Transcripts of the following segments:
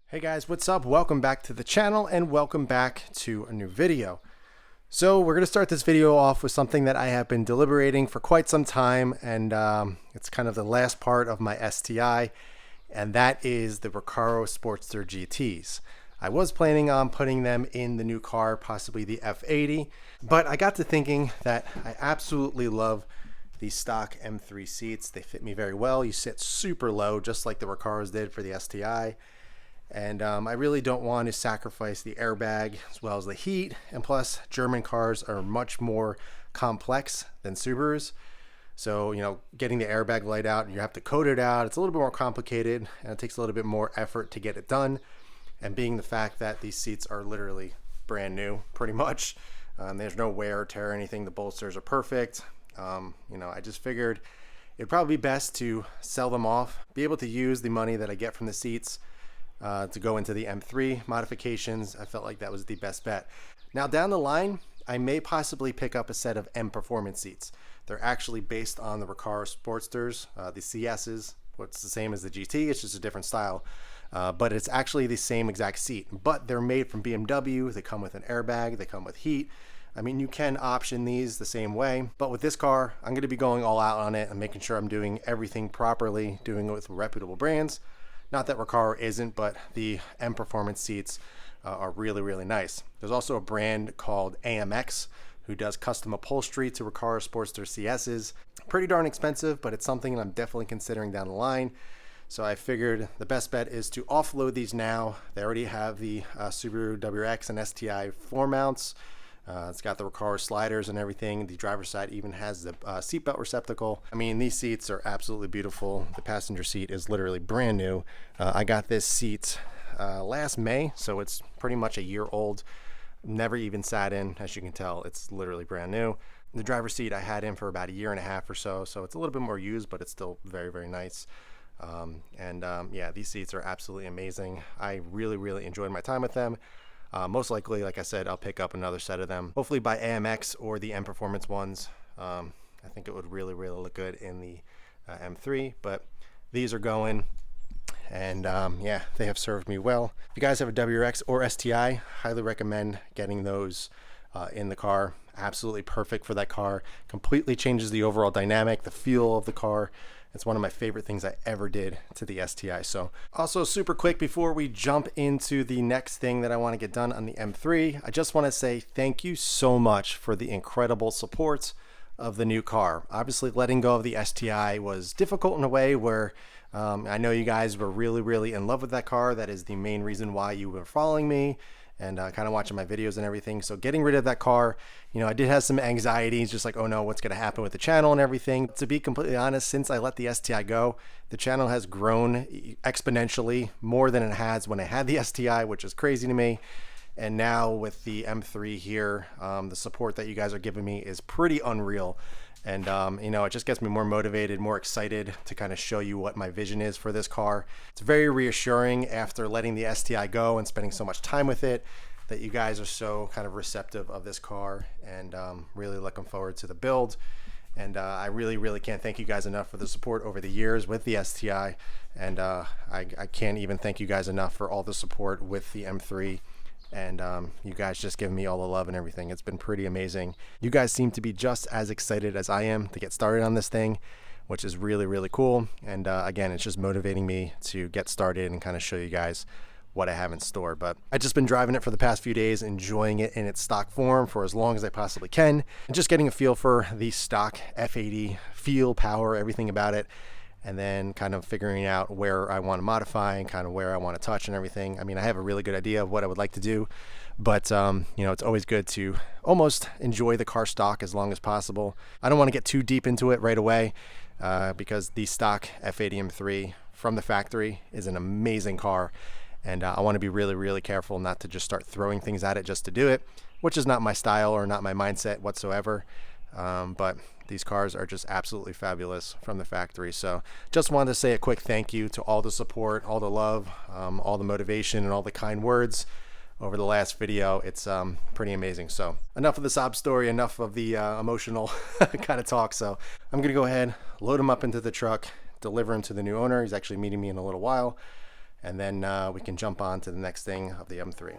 Hey guys, what's up? Welcome back to the channel and welcome back to a new video. So we're going to start this video off with something that I have been deliberating for quite some time, and it's kind of the last part of my STI, and that is the Recaro Sportster GTs. I was planning on putting them in the new car, possibly the F80, but I got to thinking that I absolutely love these stock M3 seats. They fit me very well. You sit super low, just like the Recaros did for the STI. And I really don't want to sacrifice the airbag as well as the heat. And plus, German cars are much more complex than Subarus. So, getting the airbag light out, you have to code it out. It's a little bit more complicated, and it takes a little bit more effort to get it done. And being the fact that these seats are literally brand new, pretty much. There's no wear or tear or anything. The bolsters are perfect. I just figured it'd probably be best to sell them off, be able to use the money that I get from the seats to go into the M3 modifications. I felt like that was the best bet. Now down the line, I may possibly pick up a set of M Performance seats. They're actually based on the Recaro Sportsters, the CSs. It's the same as the GT, it's just a different style. But it's actually the same exact seat. But they're made from BMW, they come with an airbag, they come with heat. I mean, you can option these the same way, but with this car, I'm going to be going all out on it and making sure I'm doing everything properly, doing it with reputable brands. Not that Recaro isn't, but the M Performance seats are really, really nice. There's also a brand called AMX who does custom upholstery to Recaro Sportster CSs. Pretty darn expensive, but it's something I'm definitely considering down the line. So I figured the best bet is to offload these now. They already have the Subaru WRX and STI floor mounts. It's got the Recaro sliders and everything. The driver's side even has the seatbelt receptacle. I mean, these seats are absolutely beautiful. The passenger seat is literally brand new. I got this seat last May, so it's pretty much a year old. Never even sat in, as you can tell. It's literally brand new. The driver's seat I had in for about a year and a half or so, so it's a little bit more used, but it's still very, very nice. Yeah, these seats are absolutely amazing. I really, really enjoyed my time with them. Most likely, like I said, I'll pick up another set of them, hopefully by AMX or the M Performance ones. I think it would really, really look good in the M3, but these are going, and yeah, they have served me well. If you guys have a WRX or STI, highly recommend getting those in the car. Absolutely perfect for that car. Completely changes the overall dynamic, the feel of the car. It's one of my favorite things I ever did to the STI. So also super quick before we jump into the next thing that I want to get done on the M3, I just want to say thank you so much for the incredible support of the new car. Obviously letting go of the STI was difficult in a way where I know you guys were really, really in love with that car. That is the main reason why you were following me and kind of watching my videos and everything. So getting rid of that car, I did have some anxieties, just like, oh no, what's going to happen with the channel and everything. To be completely honest, since I let the STI go, the channel has grown exponentially more than it has when I had the STI, which is crazy to me. And now with the M3 here, the support that you guys are giving me is pretty unreal. And, it just gets me more motivated, more excited to kind of show you what my vision is for this car. It's very reassuring after letting the STI go and spending so much time with it that you guys are so kind of receptive of this car, and really looking forward to the build. And I really, really can't thank you guys enough for the support over the years with the STI. And I can't even thank you guys enough for all the support with the M3. And you guys just give me all the love and everything. It's been pretty amazing. You guys seem to be just as excited as I am to get started on this thing, which is really, really cool. And again, it's just motivating me to get started and kind of show you guys what I have in store. But I've just been driving it for the past few days, enjoying it in its stock form for as long as I possibly can, and just getting a feel for the stock F80 feel, power, everything about it. And then kind of figuring out where I want to modify and kind of where I want to touch and everything. I mean, I have a really good idea of what I would like to do, but it's always good to almost enjoy the car stock as long as possible. I don't want to get too deep into it right away because the stock F80 M3 from the factory is an amazing car. And I want to be really, really careful not to just start throwing things at it just to do it, which is not my style or not my mindset whatsoever. But these cars are just absolutely fabulous from the factory. So just wanted to say a quick thank you to all the support, all the love, all the motivation, and all the kind words over the last video. It's pretty amazing. So enough of the sob story, enough of the emotional kind of talk. So I'm going to go ahead, load him up into the truck, deliver him to the new owner. He's actually meeting me in a little while. and then we can jump on to the next thing of the M3.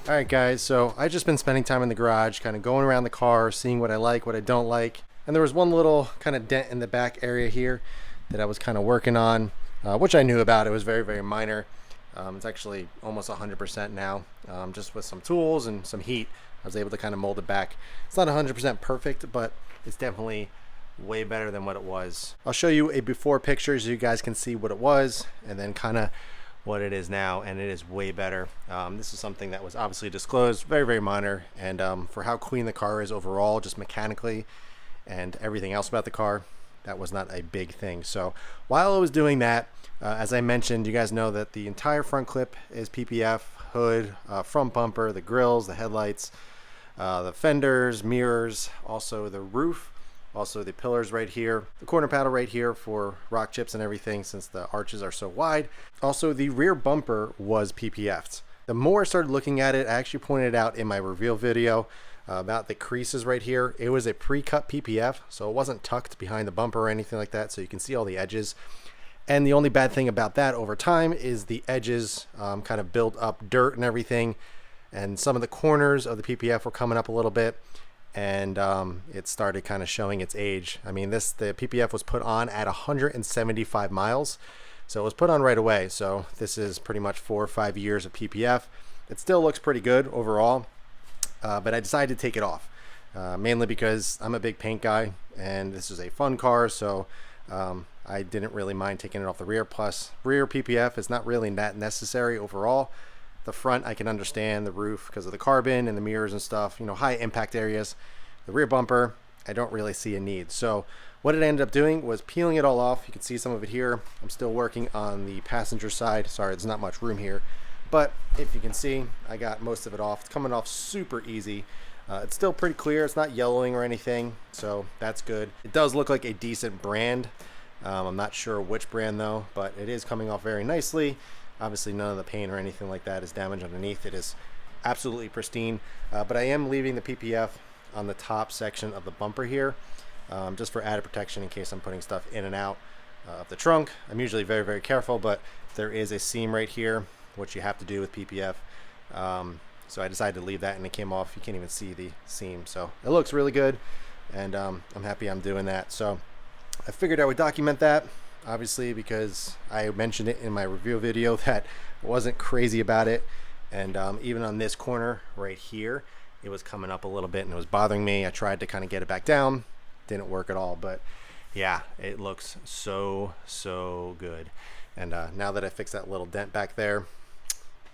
Alright guys, so I just been spending time in the garage, kind of going around the car, seeing what I like, what I don't like. And there was one little kind of dent in the back area here that I was kind of working on, which I knew about. It was very, very minor. It's actually almost 100% now. Just with some tools and some heat, I was able to kind of mold it back. It's not 100% perfect, but it's definitely way better than what it was. I'll show you a before picture so you guys can see what it was, and then kind of what it is now, and it is way better. This is something that was obviously disclosed, very, very minor, and for how clean the car is overall, just mechanically and everything else about the car, that was not a big thing. So while I was doing that, as I mentioned, you guys know that the entire front clip is PPF, hood, front bumper, the grills, the headlights, the fenders, mirrors, also the roof, also the pillars right here, the corner panel right here for rock chips and everything since the arches are so wide. Also, the rear bumper was PPF'd. The more I started looking at it, I actually pointed out in my reveal video about the creases right here. It was a pre-cut PPF, so it wasn't tucked behind the bumper or anything like that, so you can see all the edges. And the only bad thing about that over time is the edges kind of build up dirt and everything, and some of the corners of the PPF were coming up a little bit, and it started kind of showing its age. I mean, the PPF was put on at 175 miles, so it was put on right away. So this is pretty much 4 or 5 years of PPF. It still looks pretty good overall, but I decided to take it off, mainly because I'm a big paint guy, and this is a fun car, so I didn't really mind taking it off the rear. Plus, rear PPF is not really that necessary overall. The front I can understand, the roof because of the carbon and the mirrors and stuff, you know, high impact areas. The rear bumper, I don't really see a need. So what it ended up doing was peeling it all off. You can see some of it here. I'm still working on the passenger side. Sorry, there's not much room here, but if you can see, I got most of it off. It's coming off super easy. It's still pretty clear. It's not yellowing or anything, so that's good. It does look like a decent brand. I'm not sure which brand though, but it is coming off very nicely. Obviously none of the paint or anything like that is damaged underneath. It is absolutely pristine, but I am leaving the PPF on the top section of the bumper here, just for added protection in case I'm putting stuff in and out of the trunk. I'm usually very, very careful, but there is a seam right here, which you have to do with PPF. So I decided to leave that, and it came off. You can't even see the seam, so it looks really good, and I'm happy I'm doing that. So I figured I would document that, obviously, because I mentioned it in my review video that I wasn't crazy about it. And even on this corner right here, it was coming up a little bit and it was bothering me. I tried to kind of get it back down, didn't work at all, but yeah, it looks so good. And now that I fixed that little dent back there,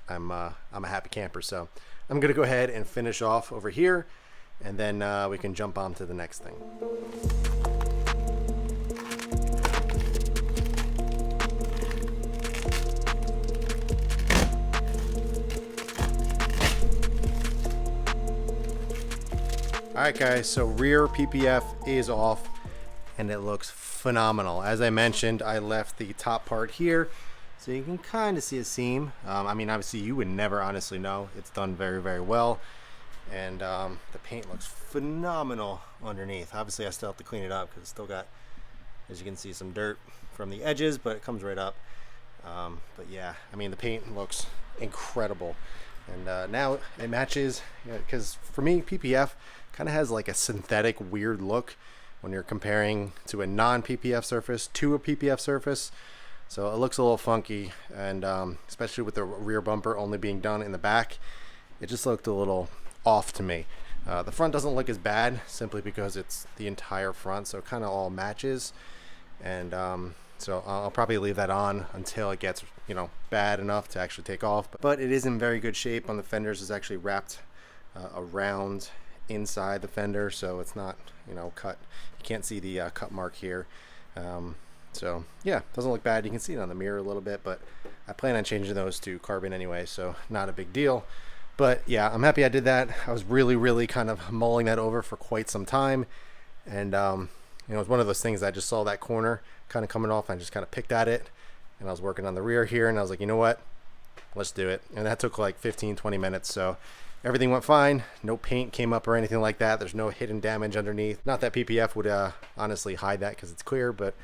I'm a happy camper. So I'm gonna go ahead and finish off over here, and then we can jump on to the next thing. Alright guys, so rear PPF is off and it looks phenomenal. As I mentioned, I left the top part here so you can kind of see a seam. I mean, obviously you would never honestly know. It's done very, very well, and the paint looks phenomenal underneath. Obviously I still have to clean it up because it's still got, as you can see, some dirt from the edges, but it comes right up. But yeah, I mean, the paint looks incredible, and now it matches, because for me PPF kind of has like a synthetic weird look when you're comparing to a non-PPF surface to a PPF surface. So it looks a little funky, and especially with the rear bumper only being done in the back, it just looked a little off to me. The front doesn't look as bad simply because it's the entire front, so it kind of all matches. And so I'll probably leave that on until it gets, you know, bad enough to actually take off. But it is in very good shape. On the fenders, it's actually wrapped around inside the fender, so it's not, you know, cut. You can't see the cut mark here. So yeah, doesn't look bad. You can see it on the mirror a little bit, but I plan on changing those to carbon anyway, so not a big deal. But yeah, I'm happy I did that. I was really kind of mulling that over for quite some time. And you know, it was one of those things, I just saw that corner kind of coming off, and I just kind of picked at it, and I was working on the rear here, and I was like, you know what, let's do it. And that took like 15-20 minutes. So everything went fine. No paint came up or anything like that. There's no hidden damage underneath. Not that PPF would honestly hide that because it's clear, but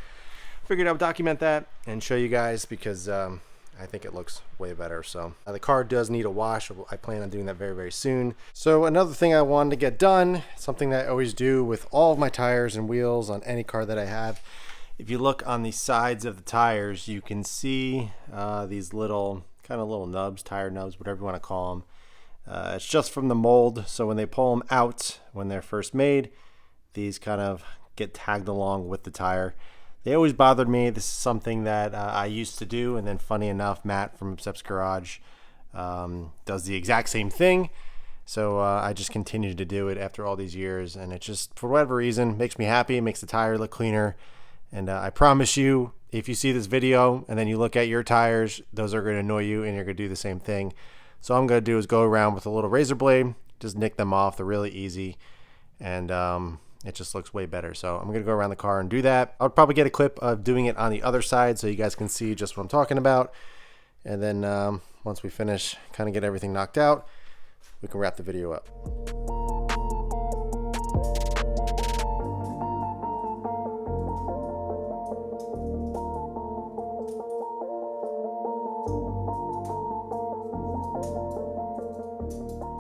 figured I would document that and show you guys because I think it looks way better. So the car does need a wash. I plan on doing that very soon. So another thing I wanted to get done, something that I always do with all of my tires and wheels on any car that I have. If you look on the sides of the tires, you can see these little nubs, tire nubs, whatever you want to call them. It's just from the mold. So when they pull them out, when they're first made, these kind of get tagged along with the tire. They always bothered me. This is something that I used to do, and then funny enough, Matt from Obsep's Garage does the exact same thing. So I just continued to do it after all these years, and it just, for whatever reason, makes me happy. It makes the tire look cleaner. And I promise you, if you see this video and then you look at your tires, those are going to annoy you, and you're going to do the same thing. So all I'm going to do is go around with a little razor blade, just nick them off. They're really easy, and it just looks way better. So I'm going to go around the car and do that. I'll probably get a clip of doing it on the other side so you guys can see just what I'm talking about. And then once we finish, kind of get everything knocked out, we can wrap the video up.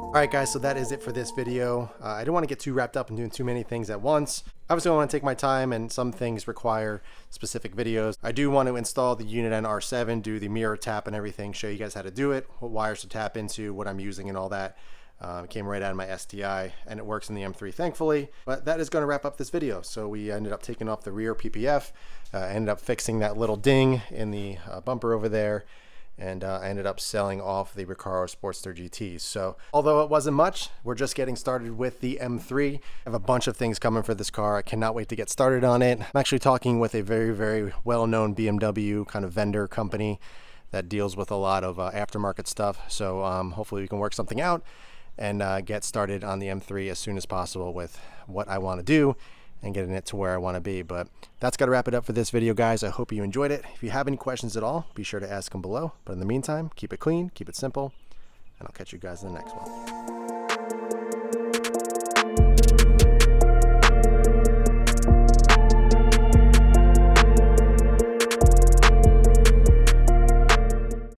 Alright guys, so that is it for this video. I don't want to get too wrapped up in doing too many things at once. Obviously I want to take my time, and some things require specific videos. I do want to install the unit on R7, do the mirror tap and everything, show you guys how to do it, what wires to tap into, what I'm using and all that. It came right out of my STI, and it works in the M3 thankfully. But that is going to wrap up this video. So we ended up taking off the rear PPF, ended up fixing that little ding in the bumper over there, and I ended up selling off the Recaro Sportster GTs. So although it wasn't much, we're just getting started with the M3. I have a bunch of things coming for this car. I cannot wait to get started on it. I'm actually talking with a very well-known BMW kind of vendor company that deals with a lot of aftermarket stuff. So hopefully we can work something out and get started on the M3 as soon as possible with what I want to do and getting it to where I want to be. But that's got to wrap it up for this video, guys. I hope you enjoyed it. If you have any questions at all, be sure to ask them below. But in the meantime, keep it clean, keep it simple, and I'll catch you guys in the next one.